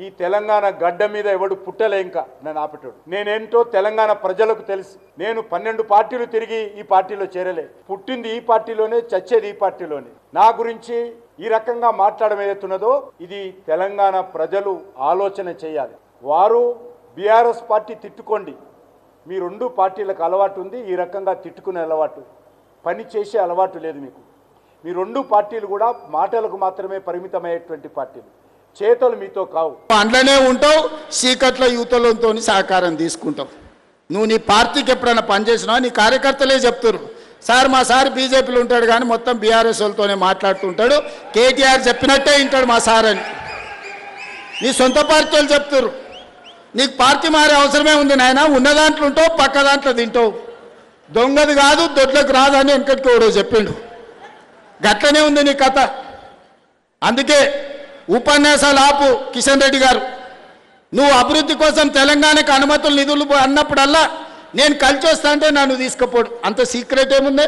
ఈ తెలంగాణ గడ్డ మీద ఎవడు పుట్టలే ఇంకా నన్ను ఆపేటోడు. నేనేంటో తెలంగాణ ప్రజలకు తెలుసు. నేను 12 పార్టీలు తిరిగి ఈ పార్టీలో చేరలే. పుట్టింది ఈ పార్టీలోనే, చచ్చేది ఈ పార్టీలోనే. నా గురించి ఈ రకంగా మాట్లాడడం ఏదైతున్నదో ఇది తెలంగాణ ప్రజలు ఆలోచన చేయాలి. వారు బీఆర్ఎస్ పార్టీ తిట్టుకోండి, మీ 2 పార్టీలకు అలవాటు ఉంది ఈ రకంగా తిట్టుకునే అలవాటు, పని చేసే అలవాటు లేదు మీకు. మీ 2 పార్టీలు కూడా మాటలకు మాత్రమే పరిమితమయ్యేటువంటి పార్టీలు, చేతలు మీతో కావు. అందులోనే ఉంటావు, చీకట్ల యూతలతో సహకారం తీసుకుంటావు. నువ్వు నీ పార్టీకి ఎప్పుడైనా పనిచేసినావు, నీ కార్యకర్తలే చెప్తారు, సార్ మా సార్ బీజేపీలో ఉంటాడు కానీ మొత్తం బీఆర్ఎస్ వాళ్ళతోనే మాట్లాడుతుంటాడు, కేటీఆర్ చెప్పినట్టే వింటాడు మా సార్ అని నీ సొంత పార్టీ వాళ్ళు చెప్తారు. నీకు పార్టీ మారే అవసరమే ఉంది నాయన, ఉన్న దాంట్లో ఉంటావు, పక్క దాంట్లో తింటావు. దొంగది కాదు దొడ్లకు రాదని వెనకటికి ఎవడో చెప్పిండు, గట్లనే ఉంది నీ కథ. అందుకే ఉపన్యాసాలు ఆపు కిషన్ రెడ్డి గారు. నువ్వు అభివృద్ధి కోసం తెలంగాణకు అనుమతులు నిధులు అన్నప్పుడల్లా నేను కలిసి వస్తా అంటే నన్ను తీసుకుపోడు, అంత సీక్రెట్ ఏముంది?